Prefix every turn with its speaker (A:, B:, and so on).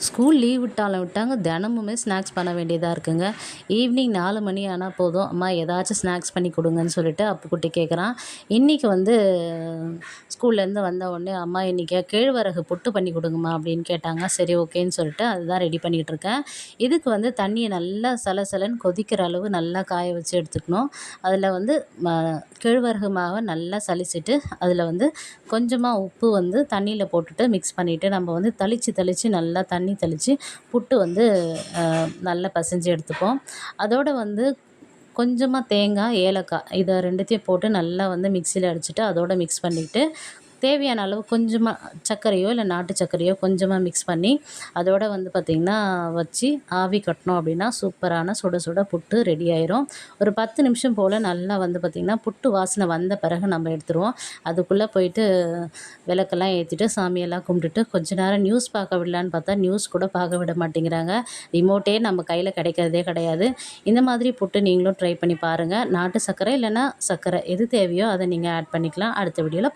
A: School leave விட்டாலும் விட்டாங்க, தினமுமே ஸ்நாக்ஸ் பண்ண வேண்டியதா இருக்குங்க. ஈவினிங் 4 மணி ஆனா போதும், அம்மா ஏதாச்சும் ஸ்நாக்ஸ் பண்ணி குடுங்கன்னு சொல்லிட்டு அப்புக்குட்டி கேட்குறான். இன்னைக்கு வந்து ஸ்கூல்லேருந்து வந்த உடனே, "அம்மா இன்னைக்கு கேழ்வரகு புட்டு பண்ணி குடுங்கம்மா" அப்படின்னு கேட்டாங்க. சரி ஓகேன்னு சொல்லிட்டு அதுதான் ரெடி பண்ணிக்கிட்டு இருக்கேன். இதுக்கு வந்து தண்ணிய நல்லா சலசலன்னு கொதிக்கிற அளவு நல்லா காய வச்சு எடுத்துக்கணும். அதில வந்து ம கேழ்வரகு மாவ நல்லா சலிச்சிட்டு, அதில வந்து கொஞ்சமா உப்பு வந்து தண்ணீல போட்டுட்டு மிக்ஸ் பண்ணிட்டு, நம்ம வந்து தெளிச்சு தெளிச்சு நல்லா தண்ணி தெளிச்சு புட்டு வந்து நல்லா பெசஞ்சு எடுத்துப்போம். அதோட வந்து கொஞ்சமா தேங்காய், ஏலக்காய் இத 2த்தையும் போட்டு நல்லா வந்து மிக்ஸியில அடிச்சுட்டு, அதோட மிக்ஸ் பண்ணிட்டு, தேவையான அளவு கொஞ்சமா சர்க்கரையோ இல்ல நாட்டு சர்க்கரையோ கொஞ்சமா மிக்ஸ் பண்ணி, அதோட வந்து பார்த்திங்கன்னா வச்சு ஆவி கட்டினோம் அப்படின்னா, சூப்பரான சுட சுட புட்டு ரெடி ஆயிரும். ஒரு 10 நிமிஷம் போல் நல்லா வந்து பார்த்திங்கன்னா, புட்டு வாசனை வந்த பிறகு நம்ம எடுத்துருவோம். அதுக்குள்ளே போயிட்டு விளக்கெல்லாம் ஏத்திட்டு, சாமியெல்லாம் கும்பிட்டுட்டு, கொஞ்ச நேரம் நியூஸ் பார்க்க விடலான்னு பார்த்தா, நியூஸ் கூட பார்க்க விட மாட்டேங்கிறாங்க. ரிமோட்டே நம்ம கையில கிடைக்கிறதே கிடையாது. இந்த மாதிரி புட்டு நீங்களும் ட்ரை பண்ணி பாருங்க. நாட்டு சர்க்கரை இல்லைன்னா சர்க்கரை எது தேவையோ அத நீங்க ஆட் பண்ணிக்கலாம். அடுத்த வீடியோல